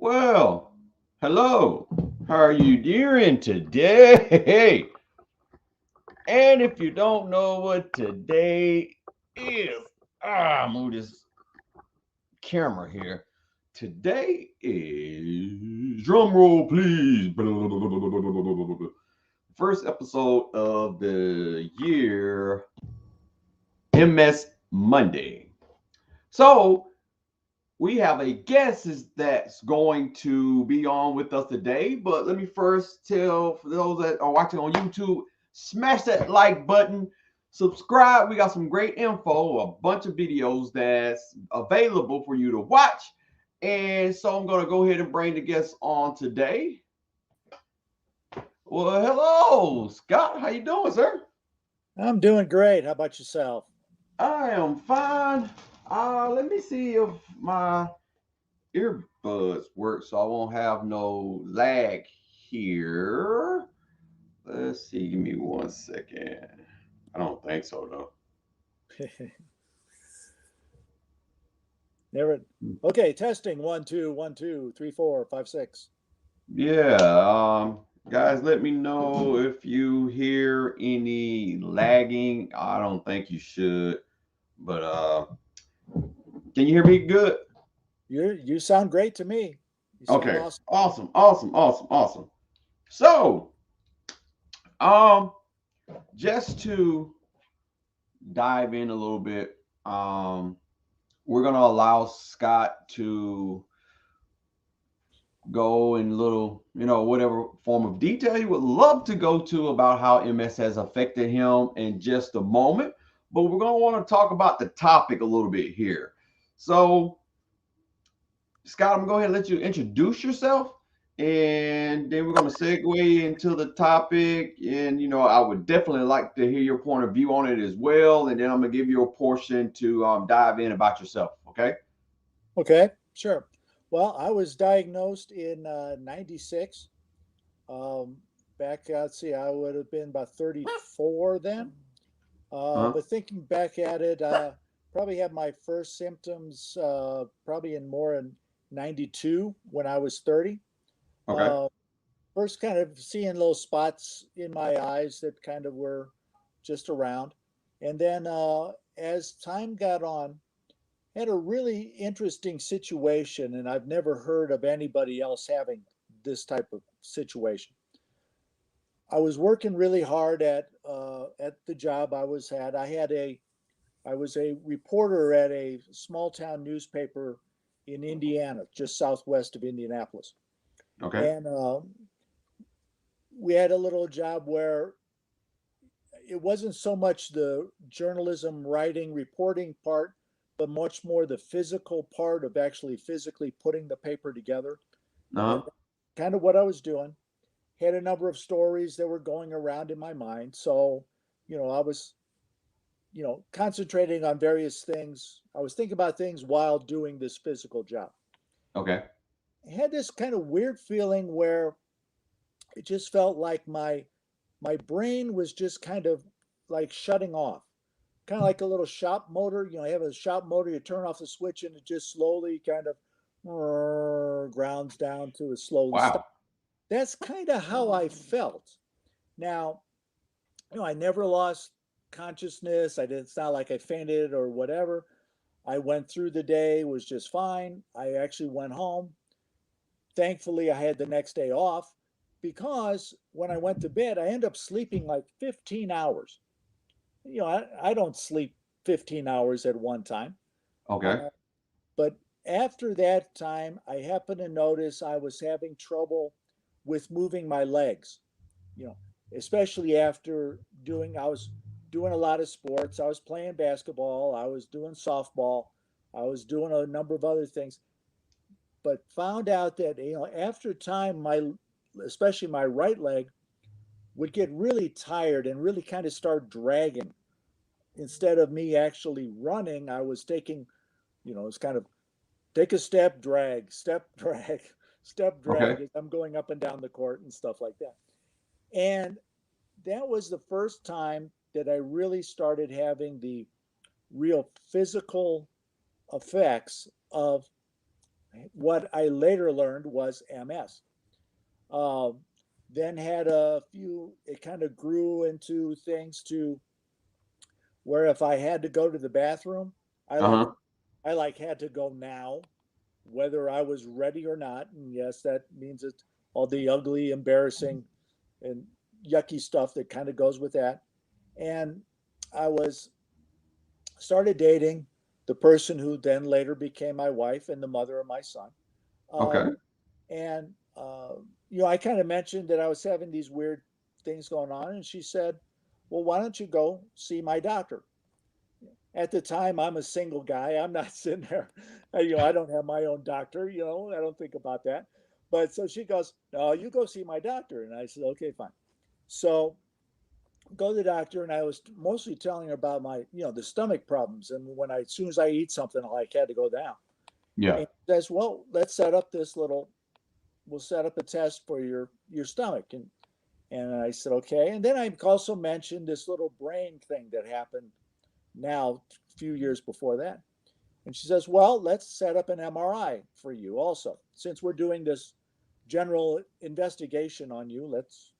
Well, hello. How are you doing today? And if you don't know what today is, move this camera here. Today is drum roll, please. First episode of the year, MS Monday. So we have a guest that's going to be on with us today. But let me first tell for those that are watching on YouTube, smash that like button, subscribe. We got some great info, a bunch of videos that's available for you to watch. And so I'm going to go ahead and bring the guest on today. Well, hello, Scott. How you doing, sir? I'm doing great. How about yourself? I am fine. Let me see if my earbuds work so I won't have no lag here. Let's see, give me 1 second. I don't think so though. Never. Okay, testing. One, two, one, two, three, four, five, six. Yeah, guys, let me know if you hear any lagging. I don't think you should, but can you hear me good? You sound great to me. You sound Okay, awesome. awesome, awesome, awesome, awesome. So, um, just to dive in a little bit, we're gonna allow Scott to go in little, whatever form of detail he would love to go to about how MS has affected him in just a moment. But we're gonna want to talk about the topic a little bit here. So, Scott, I'm gonna go ahead and let you introduce yourself, and then we're gonna segue into the topic. And I would definitely like to hear your point of view on it as well. And then I'm gonna give you a portion to dive in about yourself. Okay. Okay, sure. Well, I was diagnosed in '96. Um, back, let's see, I would have been about 34 then. Uh-huh. But thinking back at it, probably had my first symptoms probably in more in '92 when I was 30. Okay. Uh, First kind of seeing little spots in my eyes that kind of were just around. And then as time got on, had a really interesting situation, and I've never heard of anybody else having this type of situation. I was working really hard at the job I was at. I was a reporter at a small town newspaper in Indiana, just southwest of Indianapolis, Okay. and we had a little job where it wasn't so much the journalism, writing, reporting part, but much more the physical part of actually physically putting the paper together. And Uh-huh. kind of what I was doing. Had a number of stories that were going around in my mind. So, I was, concentrating on various things. I was thinking about things while doing this physical job. Okay. I had this kind of weird feeling where it just felt like my brain was just kind of like shutting off, kind of like a little shop motor. You have a shop motor, you turn off the switch and it just slowly kind of grounds down to a slowly stop. Wow. That's kind of how I felt. Now, I never lost consciousness. I didn't. It's not like I fainted or whatever. I went through the day, was just fine. I actually went home. Thankfully, I had the next day off because when I went to bed, I ended up sleeping like 15 hours. I don't sleep 15 hours at one time. Okay. Uh, but after that time, I happened to notice I was having trouble with moving my legs, you know, especially after I was doing a lot of sports. I was playing basketball, I was doing softball, I was doing a number of other things, but found out that, after time, especially my right leg would get really tired and really kind of start dragging. Instead of me actually running, I was taking, it's kind of take a step, drag, step, drag, step, Okay. drag as I'm going up and down the court and stuff like that. And that was the first time that I really started having the real physical effects of what I later learned was MS. Um, then had a few, it kind of grew into things to where if I had to go to the bathroom, I like Uh-huh. I like had to go now, whether I was ready or not. And yes, that means it's all the ugly, embarrassing, and yucky stuff that kind of goes with that. And I was started dating the person who then later became my wife and the mother of my son. Okay. Um, and I kind of mentioned that I was having these weird things going on, and she said, "Well, why don't you go see my doctor?" At the time, I'm a single guy. I'm not sitting there, I don't have my own doctor. I don't think about that. But so she goes, "No, you go see my doctor," and I said, "Okay, fine." So go to the doctor, and I was mostly telling her about my, the stomach problems, and when as soon as I eat something, I like had to go down. Yeah. And she says, "Well, let's set up this little we'll set up a test for your stomach." And I said, "Okay." And then I also mentioned this little brain thing that happened now a few years before that. And she says, "Well, let's set up an MRI for you also. Since we're doing this general investigation on you, let's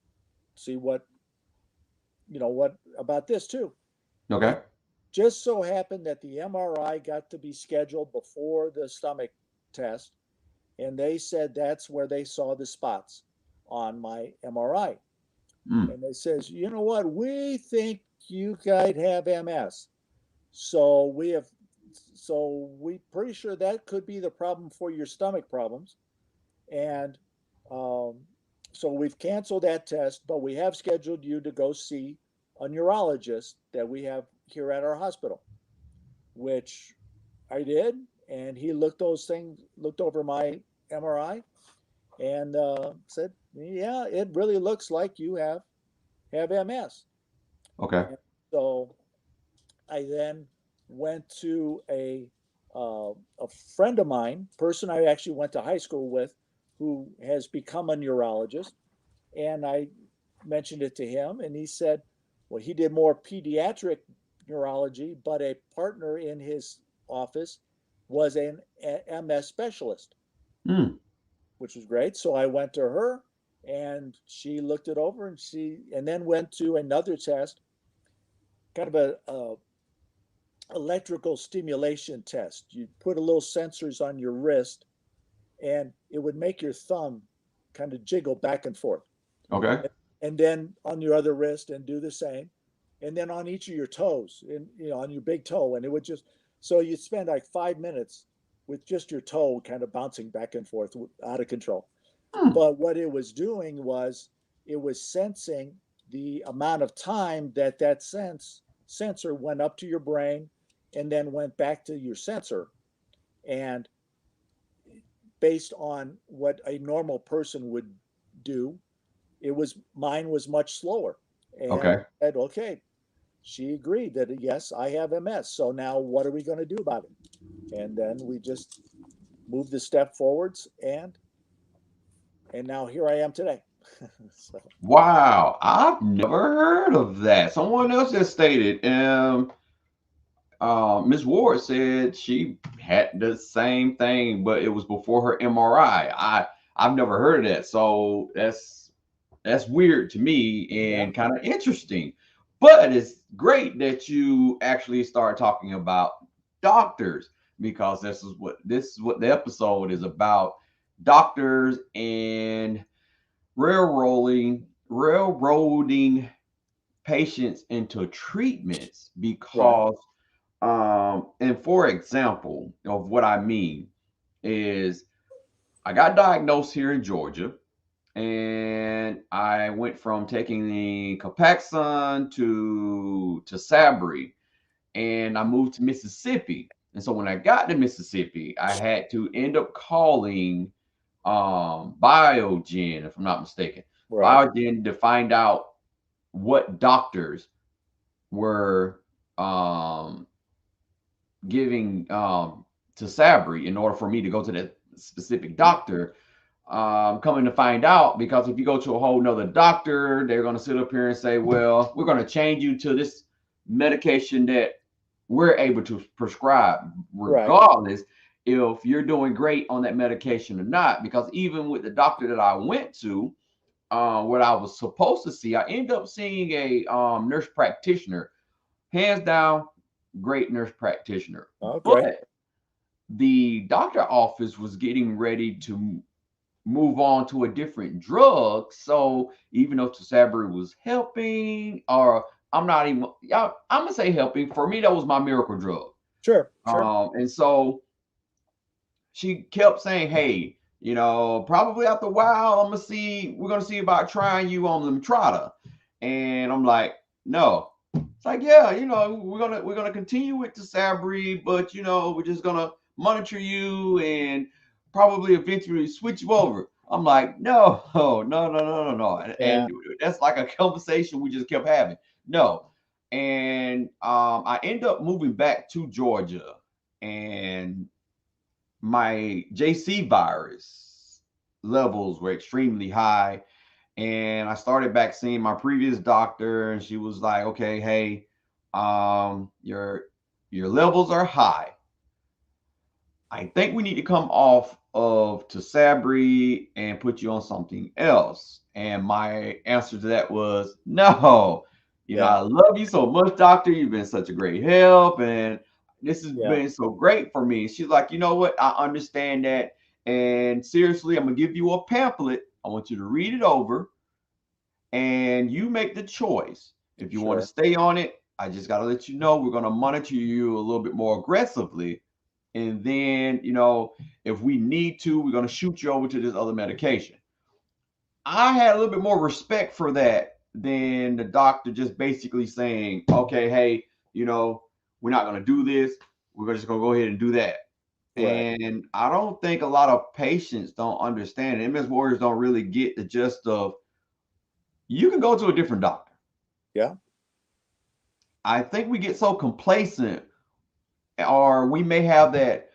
see what about this too." And Okay. just so happened that the MRI got to be scheduled before the stomach test, and they said that's where they saw the spots on my MRI. Mm. And they says, "You know what? We think you guys have MS. So we pretty sure that could be the problem for your stomach problems. And um, so we've canceled that test, but we have scheduled you to go see a neurologist that we have here at our hospital," which I did. And he looked over my MRI and said, "Yeah, it really looks like you have MS." Okay. And so I then went to a friend of mine, person I actually went to high school with, who has become a neurologist, and I mentioned it to him, and he said, well, he did more pediatric neurology, but a partner in his office was an MS specialist, Mm. which was great. So I went to her, and she looked it over, and then went to another test, kind of a electrical stimulation test. You put a little sensors on your wrist, and it would make your thumb kind of jiggle back and forth. Okay. And then on your other wrist, and do the same. And then on each of your toes, and on your big toe, and it would just, so you'd spend like 5 minutes with just your toe kind of bouncing back and forth out of control. Mm. But what it was doing was it was sensing the amount of time that sensor went up to your brain and then went back to your sensor. And based on what a normal person would do, mine was much slower. And Okay. said, okay, she agreed that yes, I have MS. So now what are we going to do about it? And then we just moved the step forwards, and now here I am today. So, Wow. I've never heard of that. Someone else just stated, Ms. Ward said she had the same thing, but it was before her MRI. I've never heard of that. So that's weird to me yeah, and kind of interesting. But it's great that you actually start talking about doctors, because this is what the episode is about: doctors and railroading patients into treatments. right, Because and for example of what I mean is, I got diagnosed here in Georgia, and I went from taking the Copaxone to Sabri, and I moved to Mississippi. And so when I got to Mississippi, I had to end up calling Biogen, if I'm not mistaken, right, Biogen, to find out what doctors were giving to Sabri in order for me to go to that specific doctor. Coming to find out, because if you go to a whole nother doctor, they're going to sit up here and say, well, we're going to change you to this medication that we're able to prescribe right, regardless. if you're doing great on that medication or not. Because even with the doctor that I went to, what I was supposed to see, I ended up seeing a nurse practitioner, hands down, great nurse practitioner. Oh, great. But the doctor office was getting ready to move on to a different drug. So even though Tisabri was helping, or I'm not even, I'm gonna say helping. For me, that was my miracle drug. Sure, sure. And so she kept saying, "Hey, probably after a while, we're gonna see about trying you on Lemtrada." And I'm like, "No." It's like, yeah, we're gonna continue with the Sabri, but we're just gonna monitor you and probably eventually switch you over. I'm like, no, no, no, no, no, no. And Yeah. that's like a conversation we just kept having. No. And I end up moving back to Georgia, and my JC virus levels were extremely high. And I started back seeing my previous doctor, and she was like, "Okay, hey, your levels are high. I think we need to come off of Tisabri and put you on something else." And my answer to that was no. Yeah. I love you so much, doctor. You've been such a great help, and this has Yeah. been so great for me. She's like, you know what? I understand that. And seriously, I'm gonna give you a pamphlet. I want you to read it over, and you make the choice. If you want to Sure. stay on it, I just got to let you know we're going to monitor you a little bit more aggressively. And then, if we need to, we're going to shoot you over to this other medication. I had a little bit more respect for that than the doctor just basically saying, okay, hey, we're not going to do this. We're just going to go ahead and do that. Right. And I don't think a lot of patients don't understand it. MS Warriors don't really get the gist of you can go to a different doctor. Yeah. I think we get so complacent, or we may have that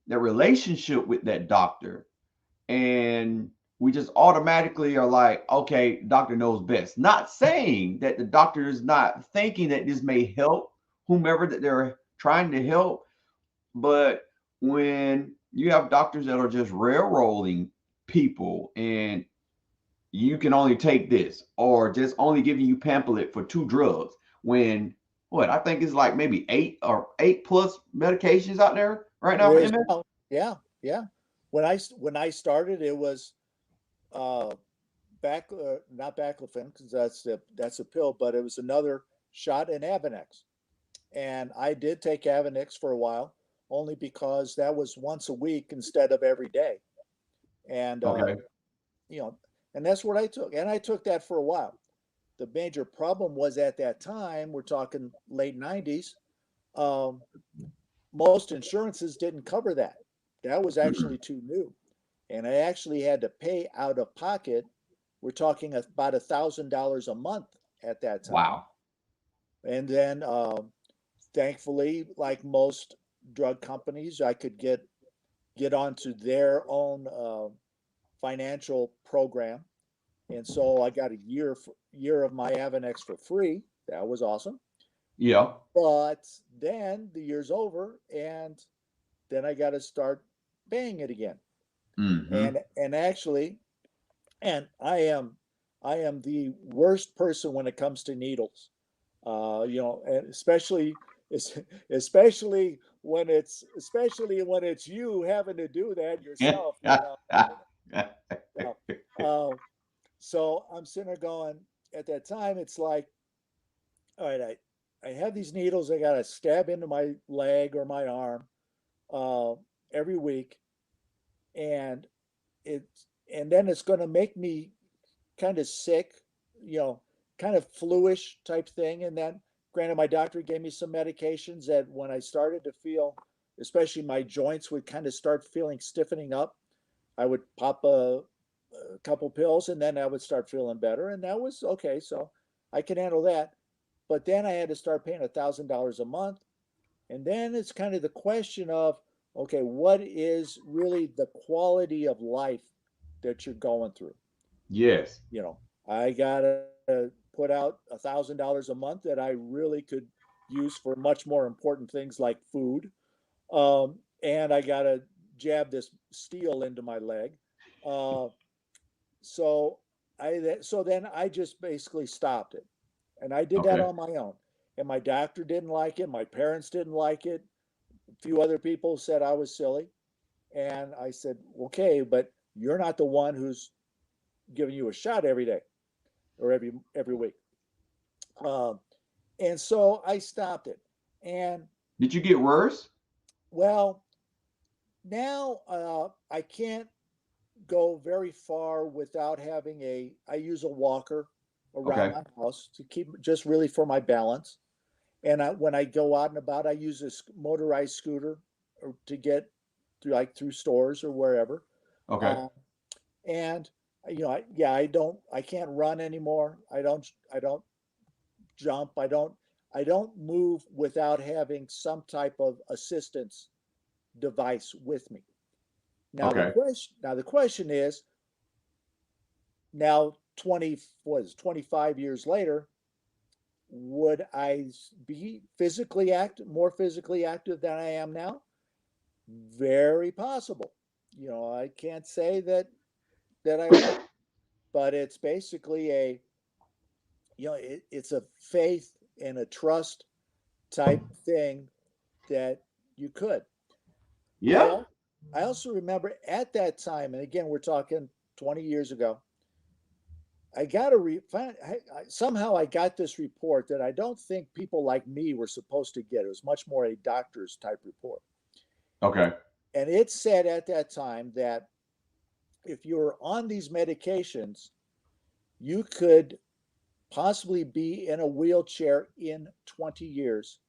relationship with that doctor, and we just automatically are like, okay, doctor knows best. Not saying that the doctor is not thinking that this may help whomever that they're trying to help, but when you have doctors that are just railroading people, and you can only take this, or just only giving you pamphlet for 2 drugs, when what I think is like maybe eight plus medications out there right now There for is MS. now. Yeah. Yeah. When I started, it was uh back not baclofen, because that's a pill, but it was another shot in Avonex. And I did take Avonex for a while, only because that was once a week instead of every day. And Okay. you know, and that's what I took. And I took that for a while. The major problem was at that time, we're talking late 90s, um, most insurances didn't cover that. That was Mm-mm. actually too new. And I actually had to pay out of pocket. We're talking about $1,000 a month at that time. Wow. And then, thankfully, like most drug companies, I could get onto their own financial program, and so I got a year of my Avonex for free. That was awesome. Yeah. But then the year's over, and then I got to start paying it again. Mm-hmm. And actually, and I am the worst person when it comes to needles. And especially when it's you having to do that yourself. Yeah. So I'm sitting there going, at that time, it's like, all right, I have these needles I got to stab into my leg or my arm uh, every week, and and then it's going to make me kind of sick, you know, kind of fluish type thing. And then, granted, my doctor gave me some medications that when I started to feel, especially my joints would kind of start feeling stiffening up, I would pop a couple pills, and then I would start feeling better. And that was okay. So I can handle that. But then I had to start paying $1,000 a month. And then it's kind of the question of, okay, what is really the quality of life that you're going through? Yes. You know, I got to put out $1,000 a month that I really could use for much more important things like food. and I got to jab this steel into my leg. Uh, so so then I just basically stopped it, and I did that Okay. on my own. And my doctor didn't like it. My parents didn't like it. A few other people said I was silly, and I said, okay, but you're not the one who's giving you a shot every day or every week. Um, and so I stopped it. And Did you get worse? well, now I can't go very far without having I use a walker around Okay. my house to keep just really for my balance. And when I go out and about, I use a motorized scooter to get through, like through stores or wherever. Okay. Um, and I can't run anymore. I don't jump. I don't move without having some type of assistance device with me. Okay. Now the question is, now 20 was 25 years later, would I be physically active, more physically active than I am now? Very possible. I can't say that I would, but it's basically it's a faith and a trust type thing that you could. I Yeah. I also remember at that time, and again, we're talking 20 years ago. I got a somehow I got this report that I don't think people like me were supposed to get. It was much more a doctor's type report, Okay. and it said at that time that if you were on these medications, you could possibly be in a wheelchair in 20 years.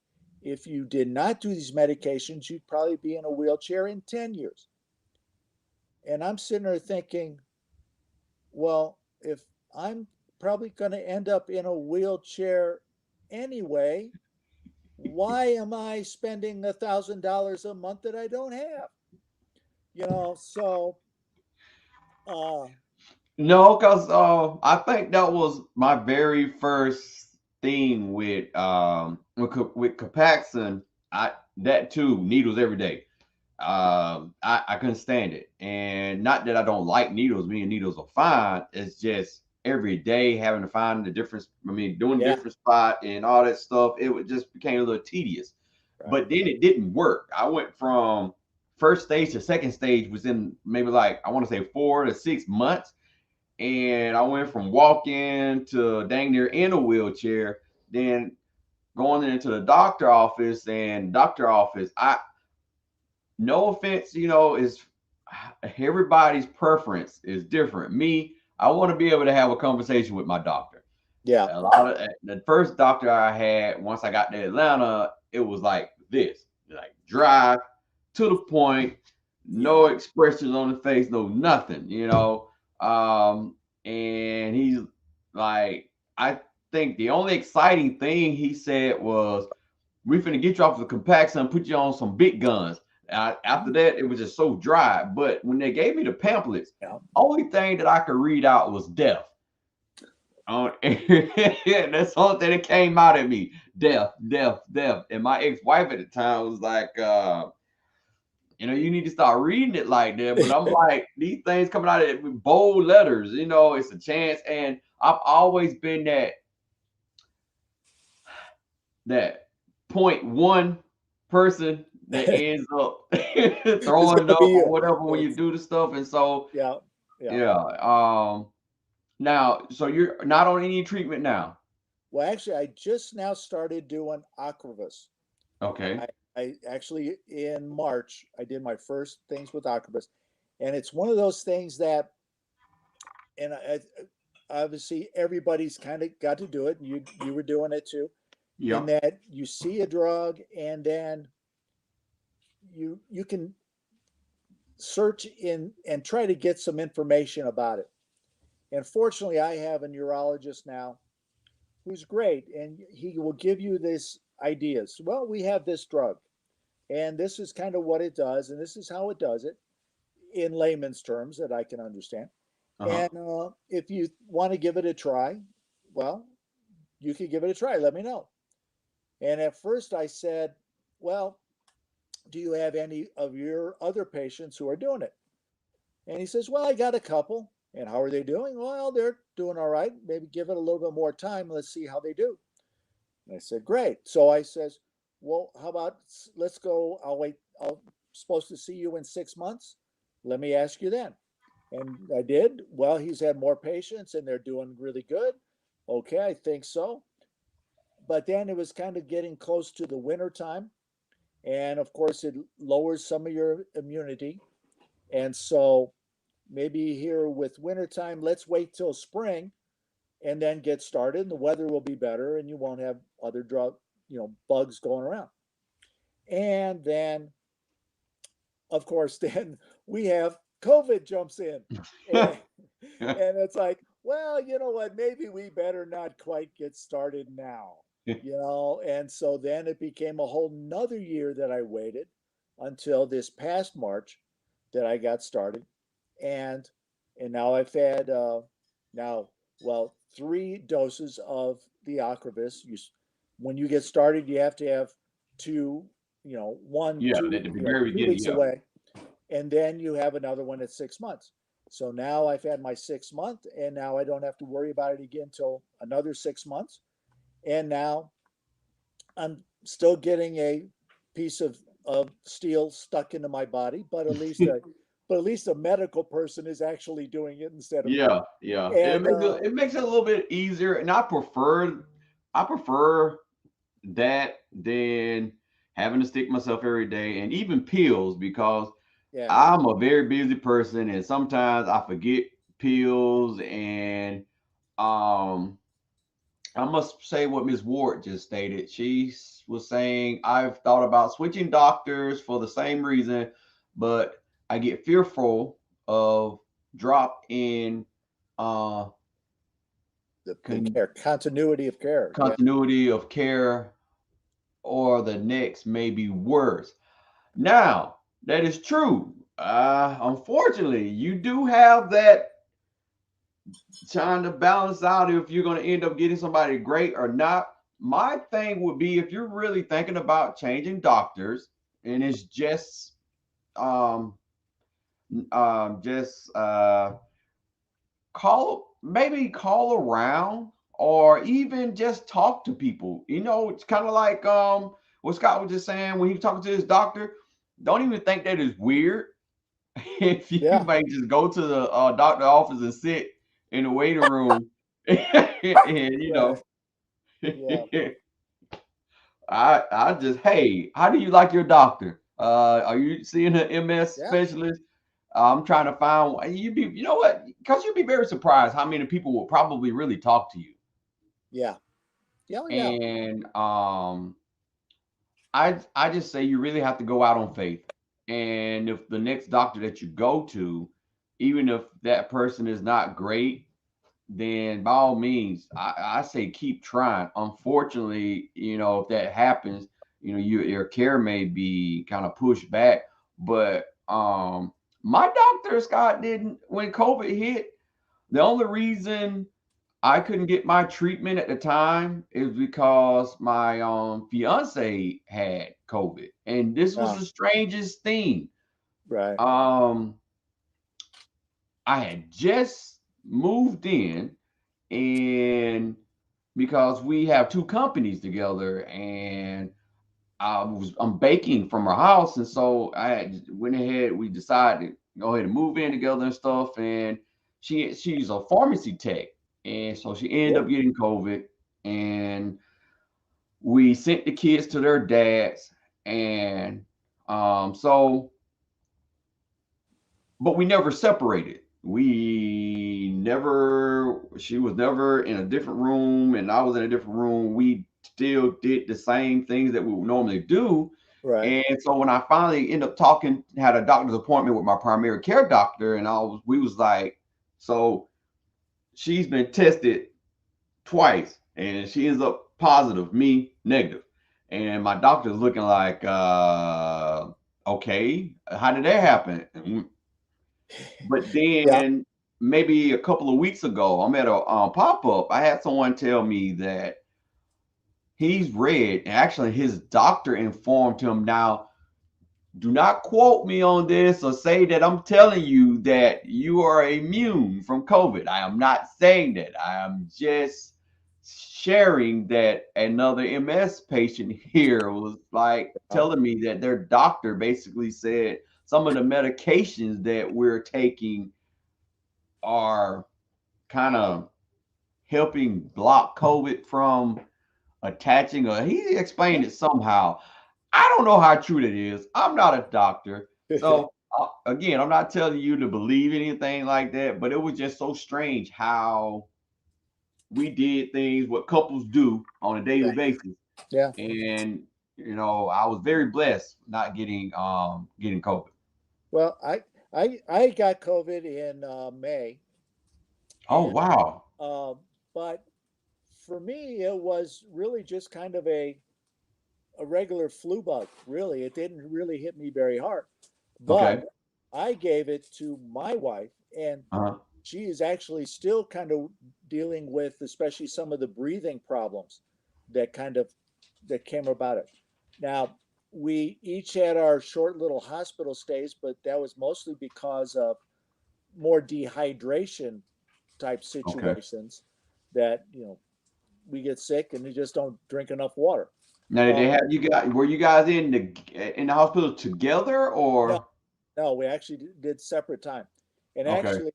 If you did not do these medications, you'd probably be in a wheelchair in 10 years. And I'm sitting there thinking, well, if I'm probably going to end up in a wheelchair anyway, why am I spending $1,000 a month that I don't have? So uh, No, because I think that was my very first thing with Copaxone. I that too, needles every day. I couldn't stand it, and not that I don't like needles. Me and needles are fine. It's just every day having to find the difference. I mean, doing yeah, different spot and all that stuff. It would just became a little tedious. right. But then it didn't work. I went from first stage to second stage within maybe like I want to say 4 to 6 months, and I went from walking to dang near in a wheelchair, then going into the doctor office and doctor office. I no offense, is everybody's preference is different. Me, I want to be able to have a conversation with my doctor. Yeah, A lot of the first doctor I had once I got to Atlanta, it was like this, like dry to the point, yeah. no expressions on the face, no nothing. And he's like, I think the only exciting thing he said was, "We finna get you off the Copaxone and put you on some big guns." After that, it was just so dry. But when they gave me the pamphlets, Yeah. only thing that I could read out was death. That's the only thing that came out at me. Death, death, death. And my ex-wife at the time was like, you need to start reading it like that. But I'm like, these things coming out of it with bold letters, it's a chance. And I've always been that 0.1 person that ends up It's throwing gonna up be or you. whatever when you It's do the stuff. And so, Yeah, yeah. yeah. Now, so you're not on any treatment now. Well, actually, I just now started doing Aquavus. Okay. I actually in March I did my first things with Aquavus, and it's one of those things that, and obviously everybody's kind of got to do it, and you were doing it too. In Yep. that you see a drug, and then you can search in and try to get some information about it. And fortunately, I have a neurologist now who's great, and he will give you this ideas. Well, we have this drug, and this is kind of what it does, and this is how it does it in layman's terms that I can understand. Uh-huh. And if you want to give it a try, well, you can give it a try. Let me know. And at first I said, well, do you have any of your other patients who are doing it? And he says, well, I got a couple. And how are they doing? Well, they're doing all right. Maybe give it a little bit more time. Let's see how they do. And I said, great. So I says, well, how about let's go. I'll wait. I'm supposed to see you in 6 months. Let me ask you then. And I did. Well, he's had more patients and they're doing really good. Okay, I think so. But then it was kind of getting close to the winter time. And of course, it lowers some of your immunity. And so maybe here with wintertime, let's wait till spring and then get started. And the weather will be better and you won't have other bugs going around. And then, of course, then we have COVID jumps in. And, and it's like, well, you know what? Maybe we better not quite get started now, And so then it became a whole nother year that I waited until this past March that I got started. And now I've had now, well, 3 doses of the Ocrevus. When you get started, you have to have two, one, Yeah, two, at the very 2 beginning, weeks yeah. away, and then you have another one at 6 months. So now I've had my 6 month, and now I don't have to worry about it again until another 6 months. And now I'm still getting a piece of steel stuck into my body, but at least a medical person is actually doing it instead of me. Yeah, yeah. And It makes it a little bit easier, and I prefer that than having to stick myself every day, and even pills, because yeah, I'm a very busy person and sometimes I forget pills. And um I must say what Ms. Ward just stated. She was saying, I've thought about switching doctors for the same reason, but I get fearful of drop in uh the care continuity of care. Yeah, continuity of care, or the next may be worse. Now, that is true. Unfortunately, you do have that, trying to balance out if you're going to end up getting somebody great or not. My thing would be, if you're really thinking about changing doctors and it's um just call around, or even just talk to people. It's kind of like what Scott was just saying when he was talking to his doctor. Don't even think that is weird. If you yeah, might just go to the doctor office and sit in the waiting room, and right. Yeah, I just, hey, how do you like your doctor? Are you seeing an MS yeah, specialist? I'm trying to find you know what? Because you'd be very surprised how many people will probably really talk to you. yeah, yeah, oh, yeah, And I just say you really have to go out on faith. And if the next doctor that you go to, even if that person is not great, then by all means, I say keep trying. Unfortunately, if that happens, your care may be kind of pushed back. But my doctor, Scott, didn't, when COVID hit, the only reason I couldn't get my treatment at the time is because my fiance had COVID. And this was yeah, the strangest thing. right. Um I had just moved in, and because we have two companies together, and I'm baking from our house, and so went ahead, we decided to go ahead and move in together and stuff. And she's a pharmacy tech, and so she ended Yeah, up getting COVID. And we sent the kids to their dads. And so, but we never separated. She was never in a different room and I was in a different room. We still did the same things that we would normally do. right. And so when I finally ended up had a doctor's appointment with my primary care doctor, and we was like, so she's been tested twice and she ends up positive, me negative. And my doctor's looking like, okay, how did that happen? But Yeah, then maybe a couple of weeks ago, I'm at a pop up. I had someone tell me that he's read, and actually his doctor informed him now. do not quote me on this or say that I'm telling you that you are immune from COVID. I am not saying that. I am just sharing that another MS patient here was like telling me that their doctor basically said some of the medications that we're taking are kind of helping block COVID from attaching, or he explained it somehow. I don't know how true that is. I'm not a doctor. So, again, I'm not telling you to believe anything like that, but it was just so strange how we did things, what couples do on a daily Right. basis. Yeah. And, I was very blessed not getting COVID. Well, I got COVID in May, Oh, and wow. but for me, it was really just kind of a regular flu bug. Really, it didn't really hit me very hard. But Okay. I gave it to my wife, and Uh-huh. she is actually still kind of dealing with, especially some of the breathing problems that kind of that came about it. Now, we each had our short little hospital stays, but that was mostly because of more dehydration type Okay. situations that, we get sick and you just don't drink enough water. Now, did Uh, they have you guys, were you guys in the hospital together no, or? no, we actually did separate time. And Okay. actually,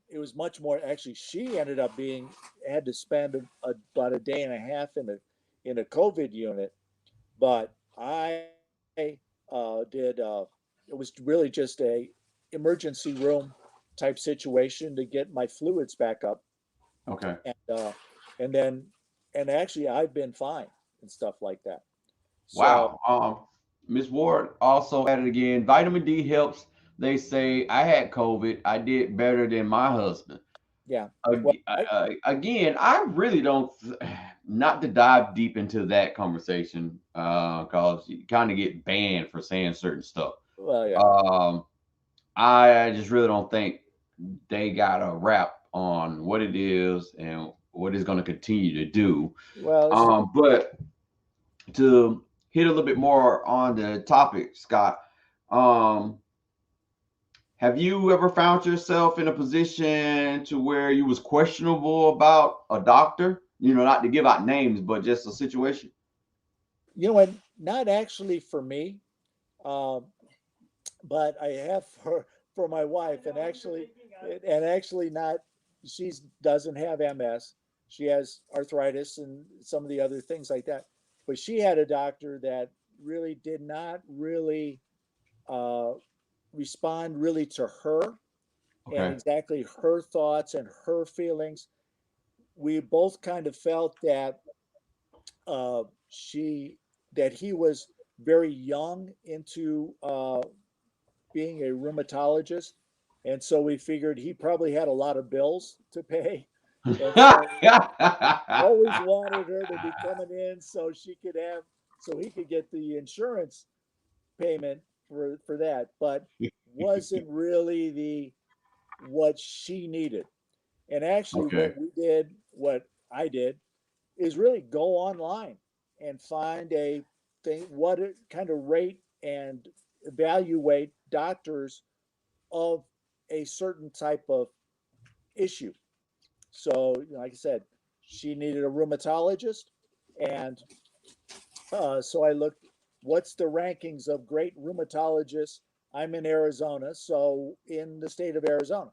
it was much more. Actually, she ended up being had to spend about a day and a half in a COVID unit, but I did. It was really just a emergency room type situation to get my fluids back up, Okay. and and then and actually I've been fine and stuff like that. So Wow. Miss Ward also added again, vitamin D helps. They say I had COVID. I did better than my husband. yeah, well, Again, I really don't, not to dive deep into that conversation, because you kind of get banned for saying certain stuff. yeah, Um, I just really don't think they got a wrap on what it is and what it's going to continue to do. well, it's just, But to hit a little bit more on the topic, Scott, um, have you ever found yourself in a position to where you was questionable about a doctor? Not to give out names, but just a situation. what? Not actually for me, um, but I have for my wife, and actually not. She doesn't have MS. She has arthritis and some of the other things like that. But she had a doctor that really did not really uh, respond really to her and Okay. exactly her thoughts and her feelings. We both kind of felt that she that he was very young into being a rheumatologist, and so we figured he probably had a lot of bills to pay, and so always wanted her to be coming in so he could get the insurance payment for that, but wasn't really the what she needed. And actually, Okay. what I did, is really go online and find a thing, what it kind of rate and evaluate doctors of a certain type of issue. So, like I said, she needed a rheumatologist, and so I looked, what's the rankings of great rheumatologists? I'm in Arizona, so in the state of Arizona.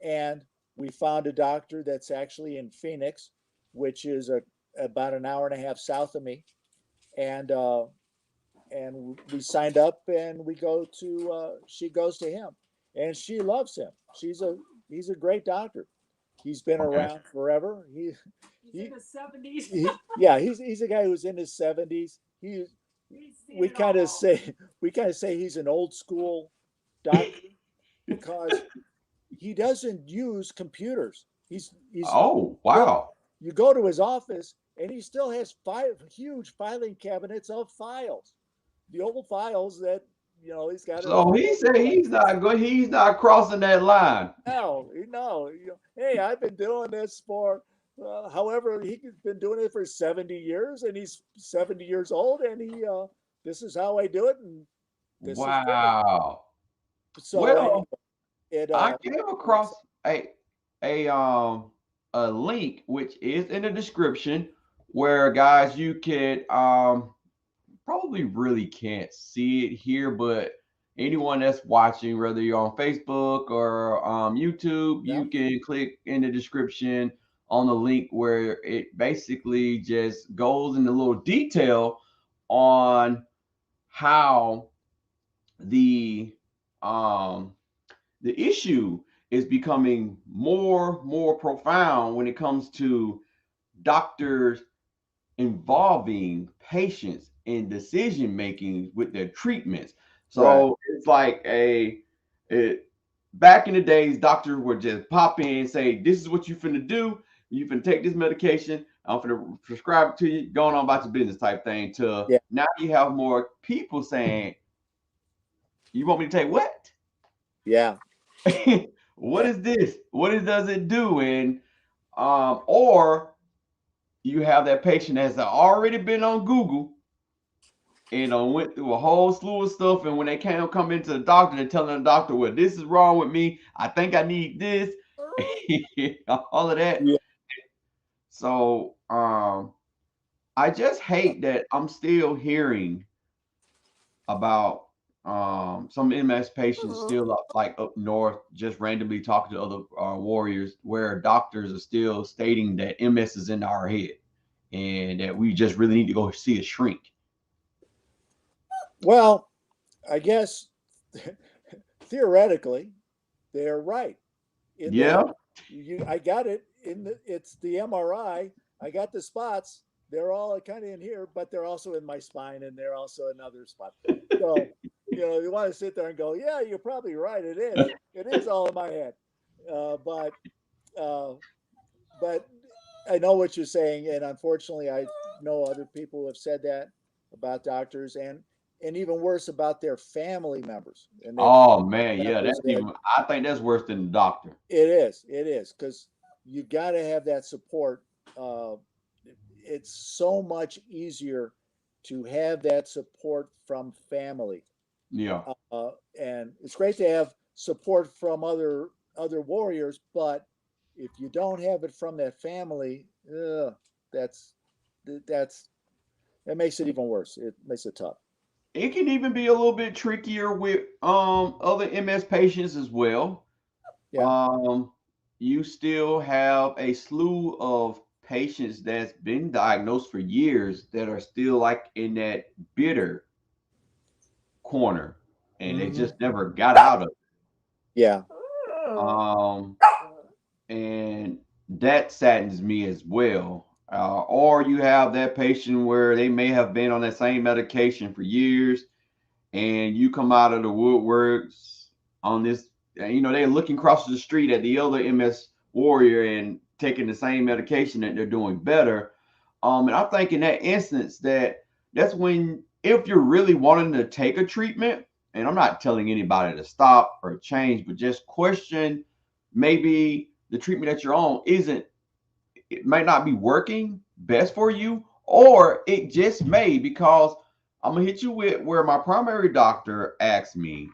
And we found a doctor that's actually in Phoenix, which is about an hour and a half south of me. And we signed up, and she goes to him, and she loves him. He's a great doctor. He's been Okay. around forever. He's in He, his 70s. yeah, he's a guy who's in his 70s. He's seen We it kind of all. say we kind of say he's an old school doctor because he doesn't use computers. He's Oh, go wow. you go to his office, and he still has five huge filing cabinets of files, the old files that he's got to So he file said away. he's not good. He's not crossing that line. No, no. Hey, I've been doing this for however he's been doing it for 70 years, and he's 70 years old, and he this is how I do it, and This is great. Wow. So anyway, Well, it I came works. across a a link which is in the description where guys you could probably really can't see it here, but anyone that's watching, whether you're on Facebook or YouTube, Yeah, you can click in the description on the link where it basically just goes into a little detail on how the um the issue is becoming more profound when it comes to doctors involving patients in decision making with their treatments. right. So it's like it, back in the days, doctors would just pop in and say, "This is what you finna do. You finna take this medication. I'm finna prescribe it to you. Going on about your business," type thing. To Yeah, now, you have more people saying, "You want me to take what? yeah, What is this? Does it do?" And or you have that patient that's already been on Google and went through a whole slew of stuff. And when they can't come into the doctor, they're telling the doctor, "Well, this is wrong with me. I think I need this," all of that. yeah. So I just hate that I'm still hearing about some MS patients still up like up north, just randomly talking to other warriors, where doctors are still stating that MS is in our head and that we just really need to go see a shrink. Well, I guess theoretically they're right in that Yeah. I got it it's the MRI. I got the spots. They're all kind of in here, but they're also in my spine and they're also in other spots. So, you want to sit there and go, yeah, you're probably right. It is. It is all in my head. Uh, but uh, but I know what you're saying, and unfortunately, I know other people who have said that about doctors, and even worse about their family members and their Oh man, yeah, members that's that even. I think that's worse than the doctor. it is because you got to have that support. Uh, it's so much easier to have that support from family, Yeah, and it's great to have support from other warriors. But if you don't have it from that family, that's that's that makes it even worse. It makes it tough. it can even be a little bit trickier with other MS patients as well. Yeah. Um, you still have a slew of patients that's been diagnosed for years that are still like in that bitter corner, and they Hmm. just never got out of Yeah. it. And that saddens me as well. Or you have that patient where they may have been on that same medication for years, and you come out of the woodworks on this. They're looking across the street at the other MS warrior and taking the same medication that they're doing better. And I think in that instance that's when, if you're really wanting to take a treatment, and I'm not telling anybody to stop or change, but just question maybe the treatment that you're on isn't, it might not be working best for you, or it just may, because I'm gonna hit you with where my primary doctor asked me,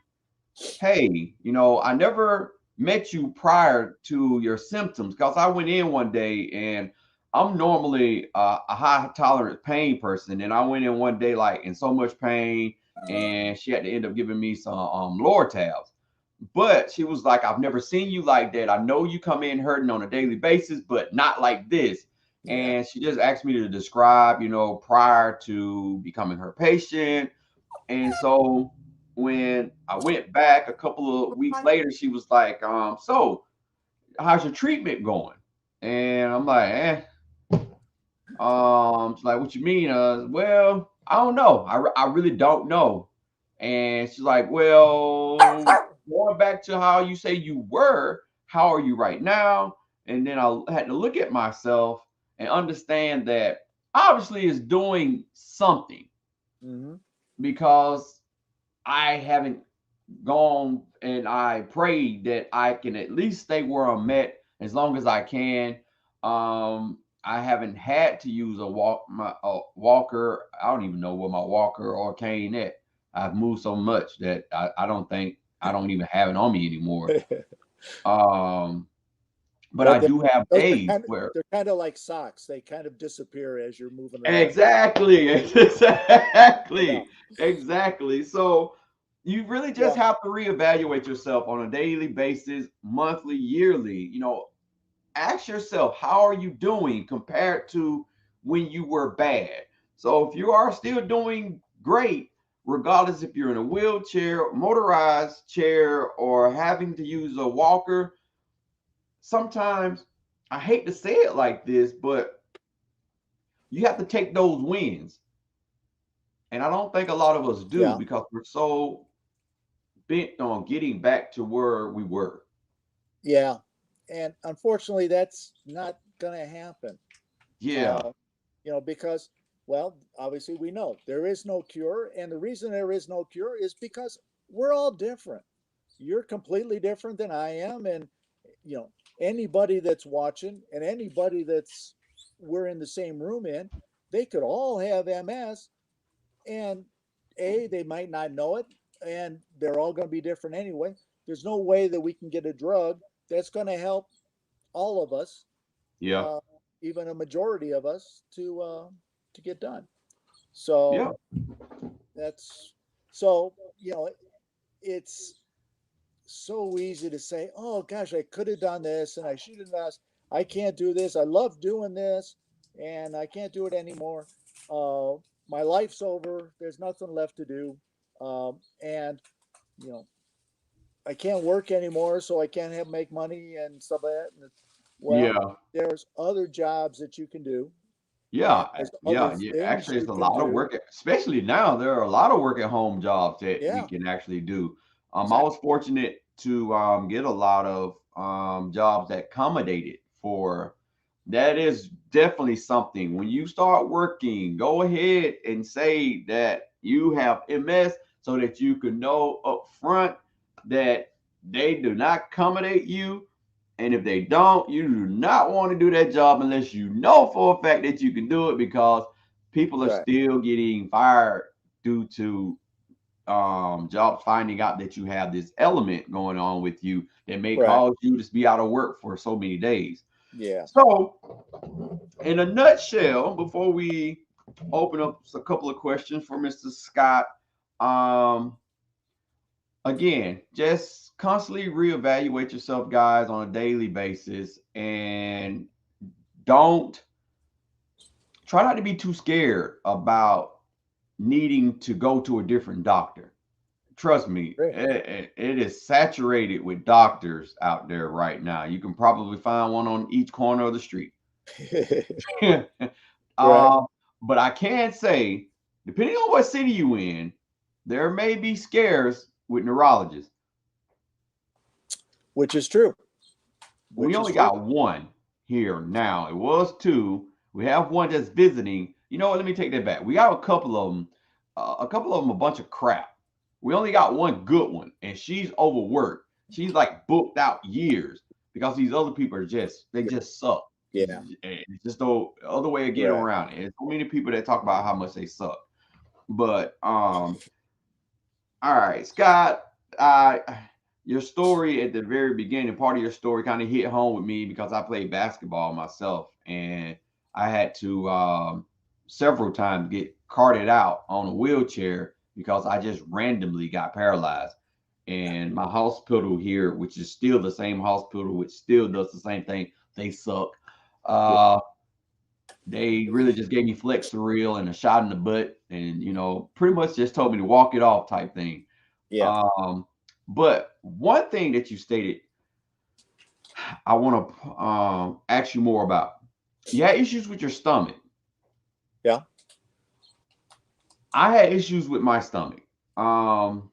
"Hey, I never met you prior to your symptoms," because I went in one day and I'm normally a high tolerance pain person, and I went in one day like in so much pain, and she had to end up giving me some Lortabs. But she was like, "I've never seen you like that. I know you come in hurting on a daily basis, but not like this." Yeah. And she just asked me to describe, prior to becoming her patient. And so when I went back a couple of weeks later, she was like, "So how's your treatment going?" And I'm like, She's like, "What you mean?" Well, I don't know. I really don't know. And she's like, "Well, going back to how you say you were, how are you right now?" And then I had to look at myself and understand that obviously it's doing something, Hmm. because I haven't gone and I prayed that I can at least stay where I'm at as long as I can. I haven't had to use a walker. I don't even know where my walker or cane at. I've moved so much that I don't think I don't even have it on me anymore. Um, but Well, I do have those are days kind of where they're kind of like socks. They kind of disappear as you're moving around. exactly, Yeah, exactly. So you really just yeah, have to reevaluate yourself on a daily basis, monthly, yearly. Ask yourself, how are you doing compared to when you were bad? So if you are still doing great, regardless if you're in a wheelchair, motorized chair, or having to use a walker, sometimes I hate to say it like this, but you have to take those wins. And I don't think a lot of us do yeah, because we're so bent on getting back to where we were. yeah. And unfortunately, that's not going to happen. Yeah. Uh, because, well, obviously we know there is no cure, and the reason there is no cure is because we're all different. You're completely different than I am, and you know anybody that's watching and anybody that's we're in the same room in, they could all have MS, and they might not know it, and they're all going to be different anyway. There's no way that we can get a drug that's going to help all of us, Yeah. uh, even a majority of us, to get done. Yeah. So that's so it's so easy to say, oh gosh, I could have done this and I should have done this. I can't do this. I love doing this and I can't do it anymore. Uh, my life's over. There's nothing left to do. And, you know, I can't work anymore, so I can't make money and stuff like that. And well, Yeah. there's other jobs that you can do, and Yeah, there's other yeah, yeah. things Actually, you it's a can lot of do. work, especially now. There are a lot of work at home jobs that we Yeah, can actually do. I exactly. was fortunate to get a lot of jobs that accommodated for. That is definitely something. When you start working, go ahead and say that you have MS so that you can know up front that they do not accommodate you, and if they don't, you do not want to do that job unless you know for a fact that you can do it because people are Right, still getting fired due to jobs finding out that you have this element going on with you that may right. cause you to be out of work for so many days. Yeah. So, in a nutshell, before we open up a couple of questions for Mr. Scott, um, again, just constantly reevaluate yourself, guys, on a daily basis, and don't try not to be too scared about needing to go to a different doctor. Trust me, Great. it is saturated with doctors out there right now. You can probably find one on each corner of the street. Right. um, but I can say, depending on what city you in, there may be scares with neurologists. Which is true. We Which is only true. got one here now. It was two. We have one that's visiting. You know what? Let me take that back. We got a couple of them. A couple of them a bunch of crap. We only got one good one, and she's overworked. She's like booked out years because these other people are just they Yeah. just suck. Yeah. It's just the other way of getting Right. around it. And so many people that talk about how much they suck. But all right, Scott. Uh, your story at the very beginning, part of your story kind of hit home with me because I played basketball myself and I had to several times get carted out on a wheelchair because I just randomly got paralyzed. And my hospital here, which is still the same hospital, which still does the same thing, they suck. Yeah. Uh, they really just gave me flex Flexeril and a shot in the butt, and pretty much just told me to walk it off type thing. Yeah. Um, but one thing that you stated, I want to ask you more about. You had issues with your stomach. Yeah. I had issues with my stomach. Um,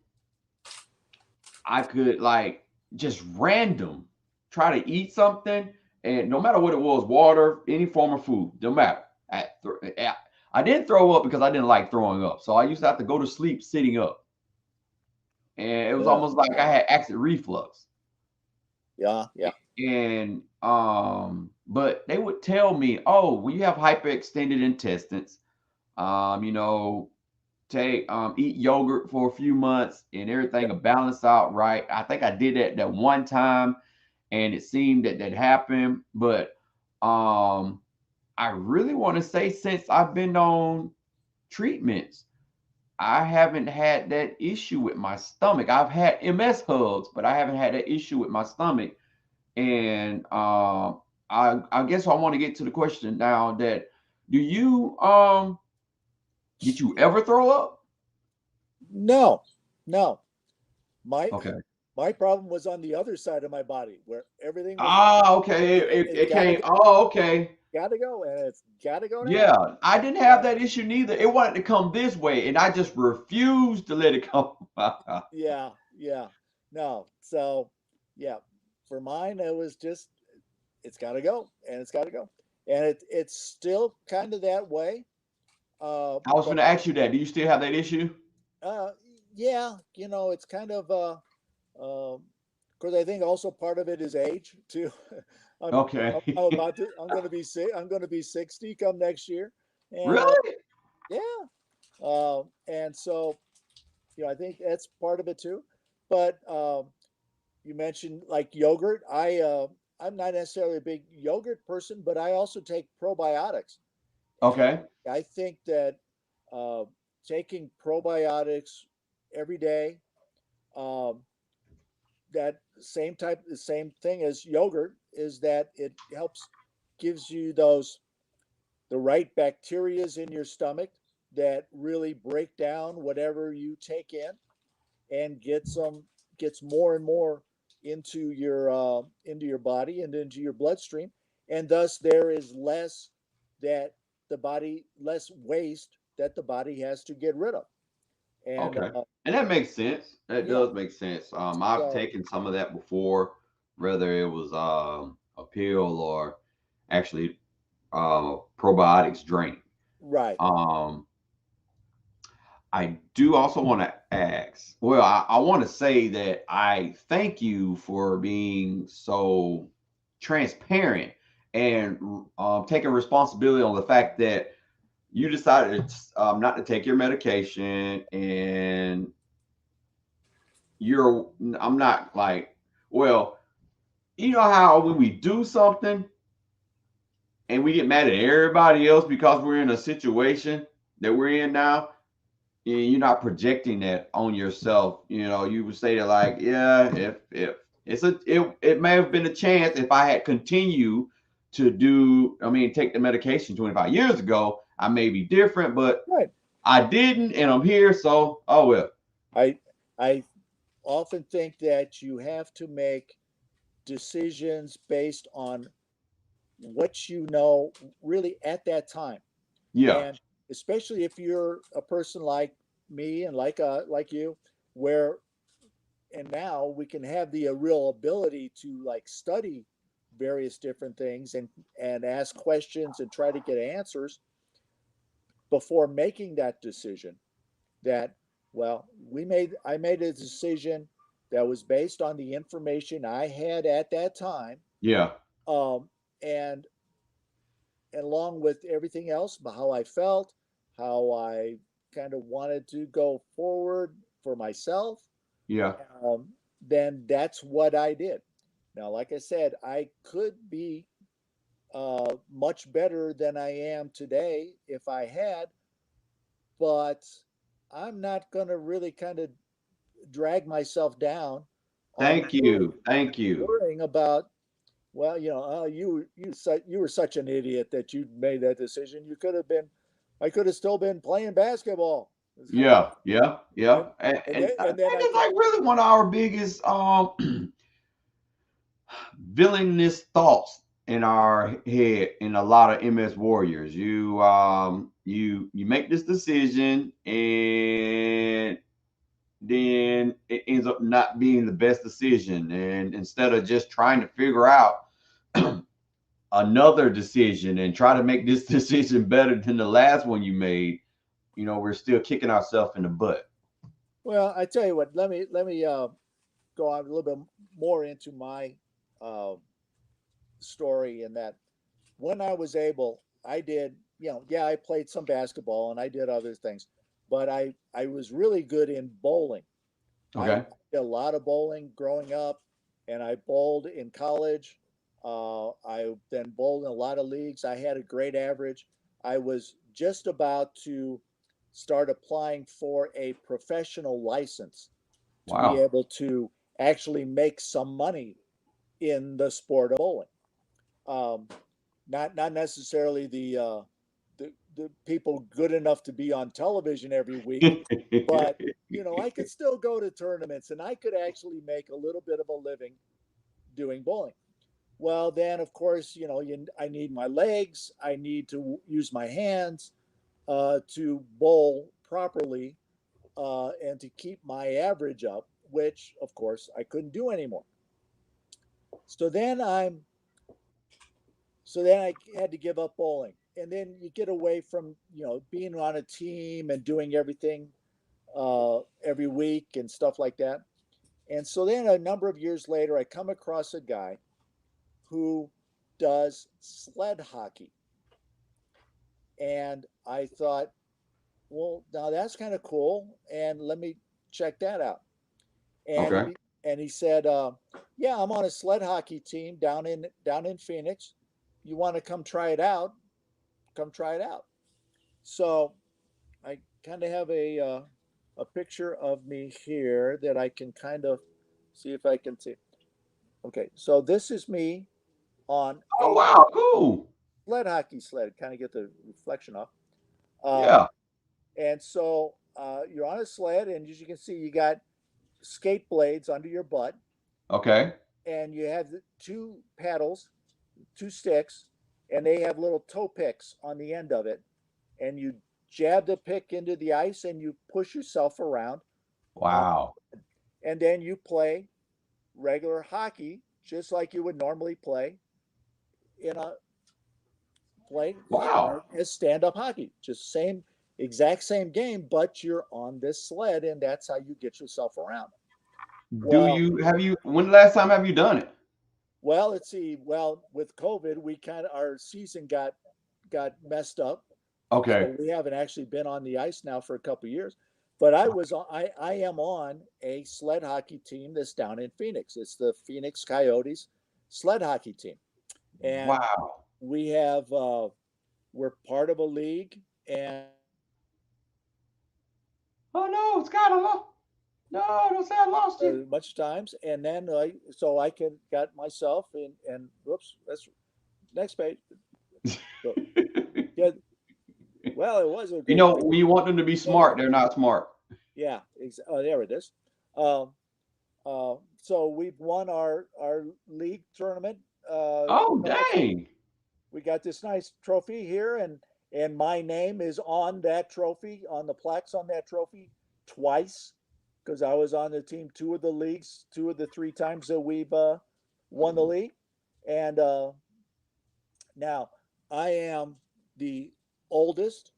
I could like just random try to eat something, and no matter what it was, water, any form of food, no matter. I didn't throw up because I didn't like throwing up, so I used to have to go to sleep sitting up, and it was Yeah. almost like I had acid reflux. Yeah. Yeah. And but they would tell me, oh, well, you have hyperextended intestines, um you know take eat yogurt for a few months and everything will balance out right. I think I did that one time and it seemed that happened, but I really want to say since I've been on treatments, I haven't had that issue with my stomach. I've had MS hugs, but I haven't had that issue with my stomach. And I guess I want to get to the question now that do you did you ever throw up? No, no. My Okay. my problem was on the other side of my body where everything was Ah, okay. it's It gotta came. go, Oh, okay. gotta go, and it's gotta go now. Yeah, I didn't have And that issue neither. It wanted to come this way, and I just refused to let it come. yeah, yeah. No. So yeah, for mine it was just it's gotta go and it's gotta go. And it's still kind of that way. I was But going to ask you that. Do you still have that issue? uh yeah, it's kind of because I think also part of it is age too. I'm Okay. I'm going to be sick. I'm going to be 60 come next year, and Really? yeah, and so I think that's part of it too. But you mentioned like yogurt. I'm not necessarily a big yogurt person, but I also take probiotics, and Okay. I think that uh, taking probiotics every day, um, that the same thing as yogurt is that it helps gives you the right bacterias in your stomach that really break down whatever you take in and gets more and more into your body and into your bloodstream, and thus there is that less waste that the body has to get rid of. And Okay. And that makes sense. That yeah, does make sense. I've so taken some of that before, whether it was a pill or actually probiotics drink. right, Um, I do also want to ask. Well, I want to say that I thank you for being so transparent and taking responsibility on the fact that you decided not to take your medication, and you're. I'm not like, well, you know how when we do something and we get mad at everybody else because we're in a situation that we're in now, you're not projecting that on yourself. You would say that like, yeah, if it may have been a chance if I had continued to take the medication 25 years ago, I may be different, but right. I didn't, and I'm here, so oh well. I I often think that you have to make decisions based on what you know really at that time. Yeah, And especially if you're a person like me and like you, where and now we can have the real ability to like study various different things and ask questions and try to get answers before making that decision. That well, I made a decision that was based on the information I had at that time, yeah. um, and along with everything else about how I felt, how I kind of wanted to go forward for myself, Yeah. um, then that's what I did. Now, like I said, I could be much better than I am today if I had, but I'm not going to really kind of drag myself down on Thank you. Thank you. worrying about. Well, oh, you were such an idiot that you made that decision. You could have been, I could have still been playing basketball. Yeah, yeah, yeah. And And I and then think I it's could, like really one of our biggest villainous thoughts in our head in a lot of MS warriors. You make this decision, and then it ends up not being the best decision. And instead of just trying to figure out another decision and try to make this decision better than the last one you made, we're still kicking ourselves in the butt. well, I tell you what, let me go on a little bit more into my uh, story in that when I was able, I did, yeah, I played some basketball and I did other things, but I was really good in bowling. I Okay. did a lot of bowling growing up, and I bowled in college. I then bowled in a lot of leagues. I had a great average. I was just about to start applying for a professional license to be Wow. able to actually make some money in the sport of bowling. Um, not necessarily the people good enough to be on television every week, but I could still go to tournaments and I could actually make a little bit of a living doing bowling. Well, then of course, I need my legs, I need to use my hands to bowl properly and to keep my average up, which of course I couldn't do anymore. So then I'm So then I had to give up bowling. And then you get away from, being on a team and doing everything every week and stuff like that. And so then a number of years later, I come across a guy who does sled hockey. And I thought, well, now that's kind of cool. And let me check that out. And Okay. he said, yeah, I'm on a sled hockey team down in Phoenix. You want to come try it out? Come try it out. So I kind of have a picture of me here that I can kind of see if I can see. Okay, so this is me on Oh a wow, cool. sled hockey sled. Kind of get the reflection off. Um, Yeah. and so you're on a sled, and as you can see, you got skate blades under your butt, Okay. and you have the two paddles, two sticks, and they have little toe picks on the end of it, and you jab the pick into the ice and you push yourself around, uh, Wow. and then you play regular hockey just like you would normally play in a play Wow. as stand-up hockey, just same exact same game, but you're on this sled and that's how you get yourself around. Do well you have you when the last time have you done it? let's see. With COVID, we kind of our season got messed up, Okay. so we haven't actually been on the ice now for a couple of years. But I am on a sled hockey team that's down in Phoenix. It's the Phoenix Coyotes sled hockey team, and Wow. we have we're part of a league, and Oh no, Scott, I lost. No, don't say I lost you. much times, and then I can got myself in, and whoops, that's next page. So, yeah, well, it was a You great know, thing. when you want them to be smart, they're not smart. Yeah, oh, there it is. Um, so we've won our league tournament. Oh dang. We got this nice trophy here, and my name is on that trophy, on the plaques on that trophy twice, because I was on the team two of the leagues, two of the three times that we've won the league, and now I am the oldest,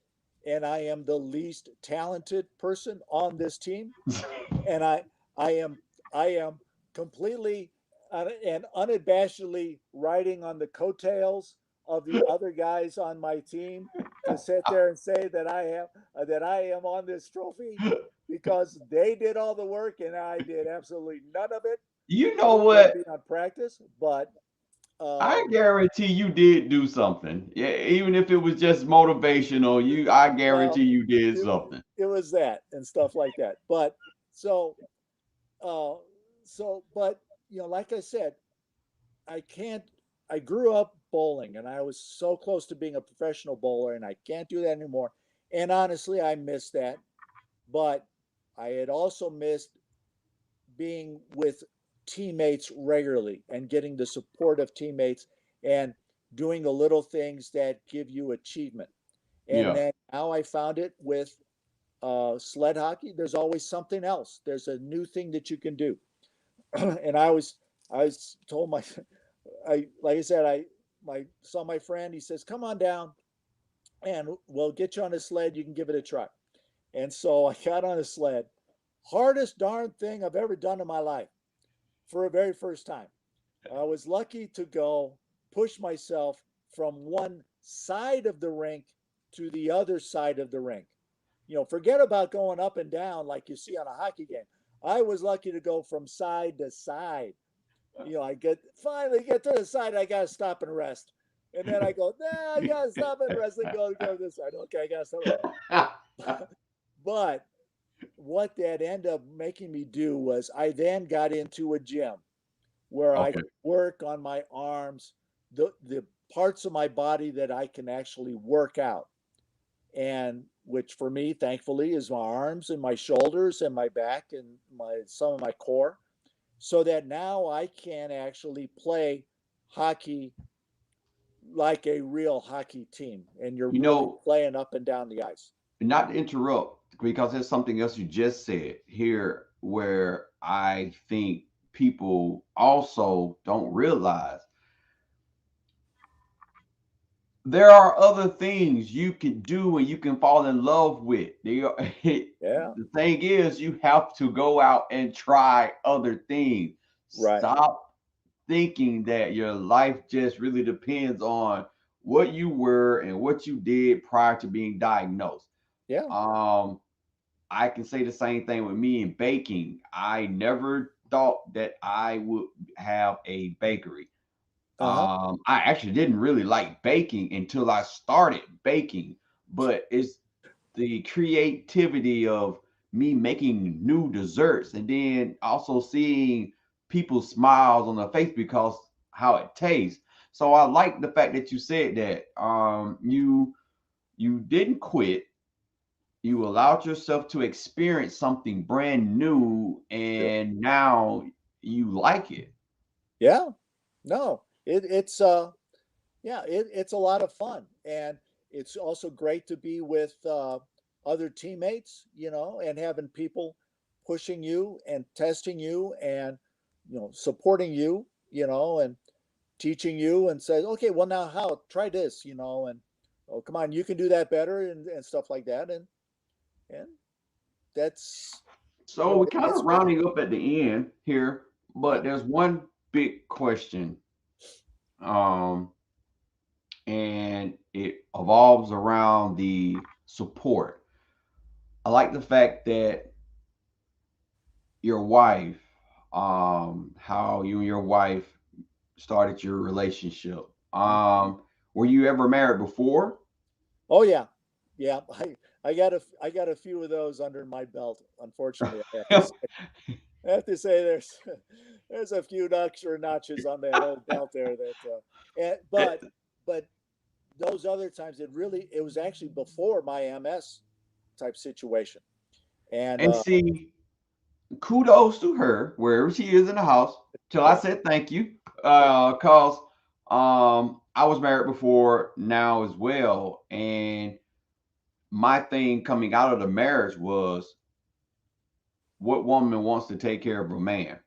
and I am the least talented person on this team, and I am I am completely and unabashedly riding on the coattails of the other guys on my team to sit there and say that I am on this trophy because they did all the work and I did absolutely none of it You know other than what? being on practice. But I um, guarantee you did do something. Yeah, even if it was just motivational, I well, guarantee you did it something. it was that and stuff like that. But so uh, but like I said, I can't. I grew up bowling, and I was so close to being a professional bowler, and I can't do that anymore. And honestly, I miss that. But I had also missed being with teammates regularly and getting the support of teammates and doing the little things that give you achievement. And Yeah. then now I found it with sled hockey. There's always something else. There's a new thing that you can do. And I was told I like I said, I saw my friend. He says, "Come on down, and we'll get you on a sled. You can give it a try." And so I got on a sled. Hardest darn thing I've ever done in my life for a very first time. I was lucky to go push myself from one side of the rink to the other side of the rink. forget about going up and down like you see on a hockey game. I was lucky to go from side to side. I finally get to the side. I gotta stop and rest, and then I go, nah, I gotta stop and rest and go this side. Okay, I gotta stop. But what that ended up making me do was I then got into a gym where I Okay. could work on my arms, the parts of my body that I can actually work out, and which for me, thankfully, is my arms and my shoulders and my back and some of my core, so that now I can actually play hockey like a real hockey team, and you're You really know, playing up and down the ice. not to interrupt, because there's something else you just said here where I think people also don't realize there are other things you can do and you can fall in love with. Yeah, The thing is, you have to go out and try other things. right. Stop thinking that your life just really depends on what you were and what you did prior to being diagnosed. Yeah. Um, I can say the same thing with me in baking. I never thought that I would have a bakery. Uh-huh. I actually didn't really like baking until I started baking, but it's the creativity of me making new desserts and then also seeing people's smiles on their face because how it tastes. So I like the fact that you said that you didn't quit. You allowed yourself to experience something brand new, Sure. and now you like it. Yeah. No, it's yeah, it's a lot of fun, and it's also great to be with other teammates, and having people pushing you and testing you and supporting you, and teaching you and says, okay, well now how try this, and oh come on, you can do that better and stuff like that, and that's So we're kind it's of fun. rounding up at the end here, but Yeah. there's one big question, um, and it evolves around the support. I like the fact that your wife, how you and your wife started your relationship. Were you ever married before? Oh yeah, yeah. I got a few of those under my belt. Unfortunately, I have to say. I have to say there's a few extra notches on that old belt there that but those other times it was actually before my MS type situation. And And see, kudos to her wherever she is in the house. Till I yeah, said thank you, yeah, cause I was married before now as well, and my thing coming out of the marriage was what woman wants to take care of a man,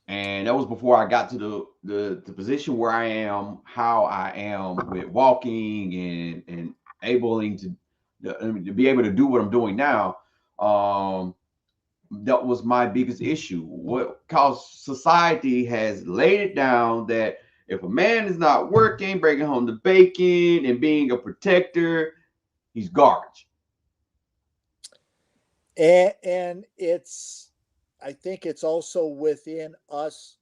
and that was before I got to the position where I am, how I am with walking and abling to be able to do what I'm doing now. Um, that was my biggest issue. What cause society has laid it down that if a man is not working, bringing home the bacon and being a protector, he's garbage. and it's I think it's also within us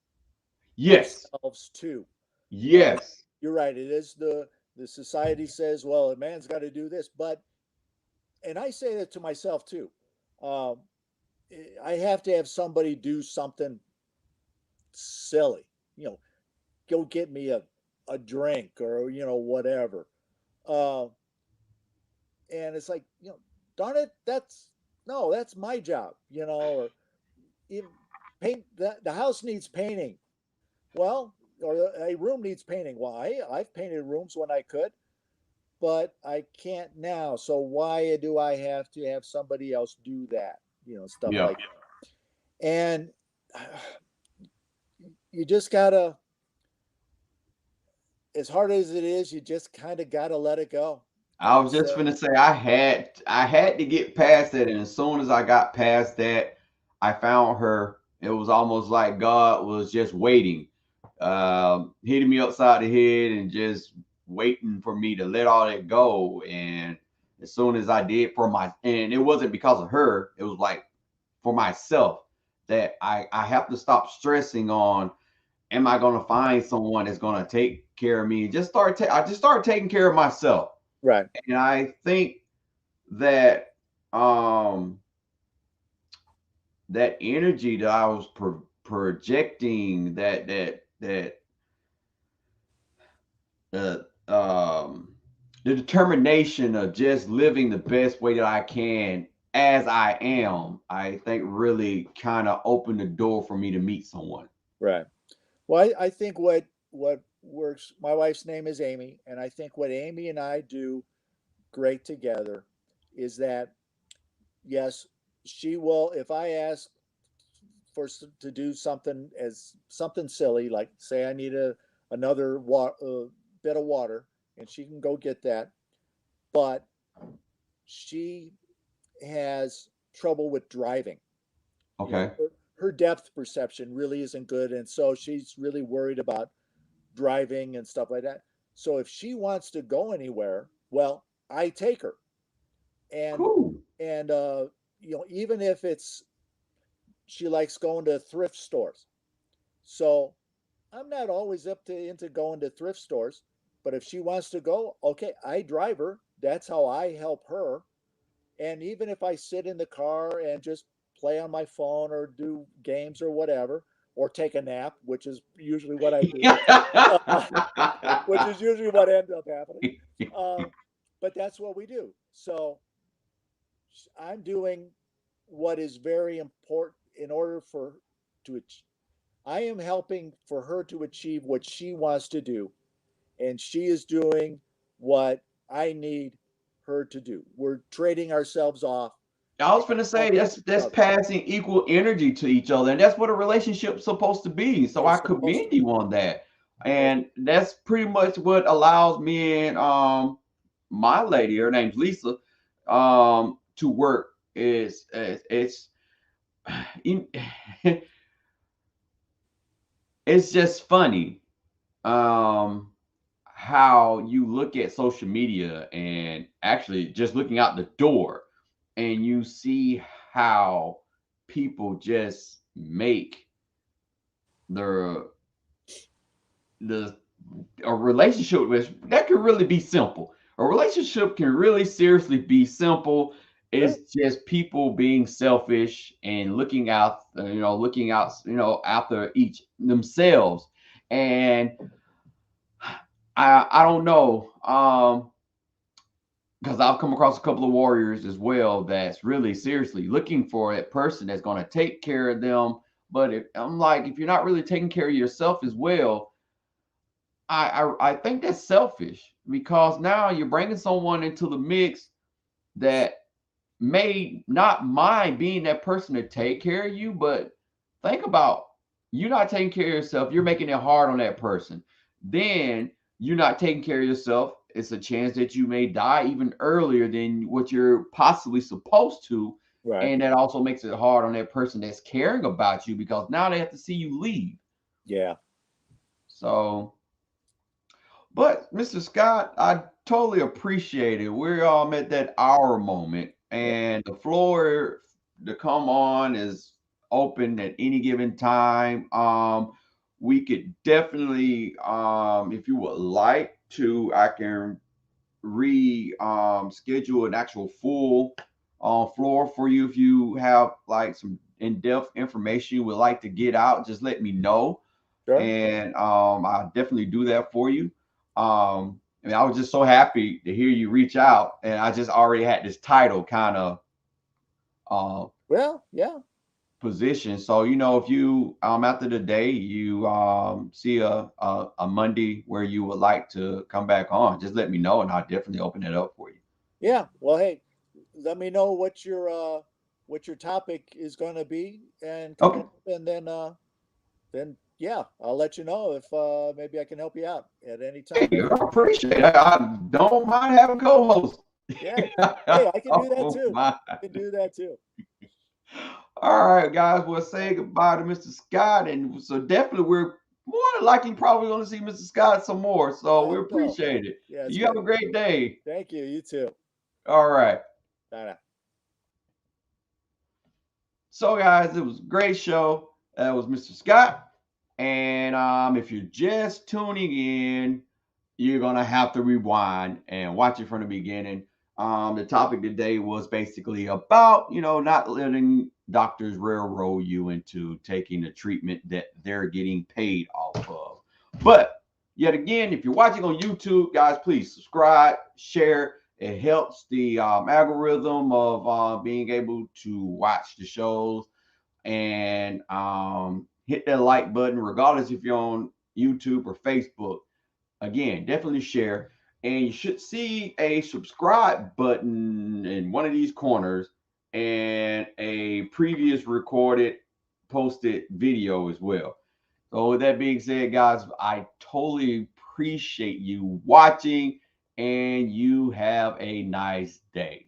Yes, ourselves too. Uh, yes. you're right. It is the society says, well, a man's got to do this, but and I say that to myself too. Um, I have to have somebody do something silly, you know, go get me a drink or whatever. Uh, and it's like darn it, that's no, that's my job, or even paint the house needs painting. Well, or a room needs painting. Why? I've painted rooms when I could, but I can't now. So why do I have to have somebody else do that? Stuff Yeah. like that. And you just gotta, as hard as it is, you just kind of gotta let it go I and was just say, gonna say I had to get past that, and as soon as I got past that, I found her. It was almost like God was just waiting, hitting me upside the head and just waiting for me to let all that go. And as soon as I did and it wasn't because of her. It was like for myself that I have to stop stressing on, am I going to find someone that's going to take care of me? I just started taking care of myself. Right. And I think that that energy that I was projecting, uh, um, the determination of just living the best way that I can as I am, I think really kind of opened the door for me to meet someone. Right. Well, I think what works. My wife's name is Amy, and I think what Amy and I do great together is that yes, she will. If I ask to do something as something silly, like say I need another bit of water, and she can go get that, but she has trouble with driving. Okay. Her depth perception really isn't good, and so she's really worried about driving and stuff like that. So if she wants to go anywhere, well, I take her, and Cool. and even if it's she likes going to thrift stores. So I'm not always into going to thrift stores, but if she wants to go, okay, I drive her. That's how I help her. And even if I sit in the car and just play on my phone or do games or whatever, or take a nap, which is usually what I do, which is usually what ends up happening. But that's what we do. So I'm doing what is very important in order for to I am helping for her to achieve what she wants to do, and she is doing what I need her to do. We're trading ourselves off. I was gonna say that's passing equal energy to each other, and that's what a relationship's supposed to be. So I commend you on that, and that's pretty much what allows me and my lady, her name's Lisa, to work. It's it's just funny how you look at social media and actually just looking out the door and you see how people just make the the a relationship with that can really be simple. A relationship can really seriously be simple. It's just people being selfish and looking out, after each themselves. And I don't know, because I've come across a couple of warriors as well that's really seriously looking for a person that's going to take care of them. But I'm like, if you're not really taking care of yourself as well, I think that's selfish because now you're bringing someone into the mix that may not mind being that person to take care of you, but think about you not taking care of yourself, you're making it hard on that person. Then you're not taking care of yourself. It's a chance that you may die even earlier than what you're possibly supposed to. Right. And that also makes it hard on that person that's caring about you because now they have to see you leave. Yeah. So, but Mr. Scott, I totally appreciate it. We're at that hour moment, and the floor to come on is open at any given time. We could definitely, if you would like to, I can schedule an actual full floor for you. If you have like some in-depth information you would like to get out, just let me know. Sure. And I'll definitely do that for you. I mean, I was just so happy to hear you reach out, and I just already had this title kind of position. So if you after the day you see a Monday where you would like to come back on, just let me know, and I'll definitely open it up for you. Yeah. Well, hey, let me know what your topic is going to be, and Okay. and then yeah, I'll let you know if maybe I can help you out at any time. Hey, I appreciate it. I don't mind having co-hosts. Yeah. Hey, I can do that too. My. I can do that too. All right, guys. We'll say goodbye to Mr. Scott, and so definitely we're more than likely probably going to see Mr. Scott some more. So we appreciate it. Yeah, you have a great day. Thank you. You too. All right. Ta-da. So, guys, it was a great show. That was Mr. Scott. And if you're just tuning in, you're gonna have to rewind and watch it from the beginning. The topic today was basically about, not letting doctors railroad you into taking the treatment that they're getting paid off of. But yet again, if you're watching on YouTube, guys, please subscribe, share. It helps the algorithm of being able to watch the shows, and hit that like button, regardless if you're on YouTube or Facebook. Again, definitely share. And you should see a subscribe button in one of these corners and a previous recorded posted video as well. So, with that being said, guys, I totally appreciate you watching, and you have a nice day.